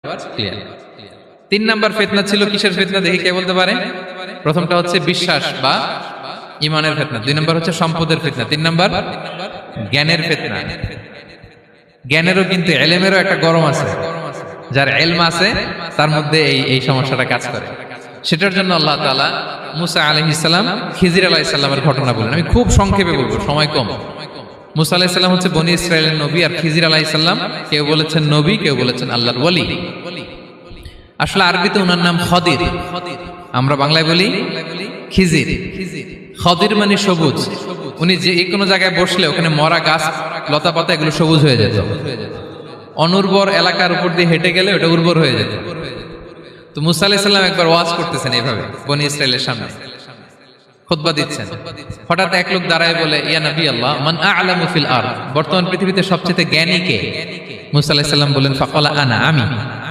Clear. 3 number ফিতনা ছিল কিসের ফিতনা দেখি কে বলতে পারে? প্রথমটা হচ্ছে বিশ্বাস বা ঈমানের ফিতনা, 2 নাম্বার হচ্ছে সম্পদের ফিতনা, 3 নাম্বার জ্ঞানের ফিতনা। জ্ঞানেরও কিন্তু ইলমেরও একটা গরম আছে, যার ইলম আছে তার মধ্যে এই সমস্যাটা কাজ করে। সেটার জন্য আল্লাহ তাআলা মুসা আলাইহিস সালাম খিজির আলাইহিস সালামের ঘটনা বলেন। আমি খুব সংক্ষেপে বলবো, সময় কম। মুসা আলাইহিস সালাম হচ্ছে বনি ইসরাইলের নবী, আর খিজির আলাইহিস সালাম কেউ বলেছেন নবী, কেউ বলেছেন আল্লাহর ওলি। আসলে আরবিতে ওনার নাম খদির, আমরা বাংলায় বলি খিজির। খদির মানে সবুজ। উনি যে কোনো জায়গায় বসলে ওখানে মরা গাছ লতা পাতা এগুলো সবুজ হয়ে যেত, অনুর্বর এলাকার উপর দিয়ে হেঁটে গেলে ওটা উর্বর হয়ে যেত। তো মুসা আলাইহিস সালাম একবার ওয়াজ করতেছেন এইভাবে বনি ইসরাইলের সামনে, খুতবা দিচ্ছেন। হঠাৎ এক লোক দাঁড়ায় বলে, ইয়া নবী আল্লাহ, মান আ'লামু ফিল আরদ, বর্তমান পৃথিবীতে সবচেয়ে জ্ঞানী কে? মুসা আলাইহিস সালাম বলেন, ফাকালা আনা, আমি।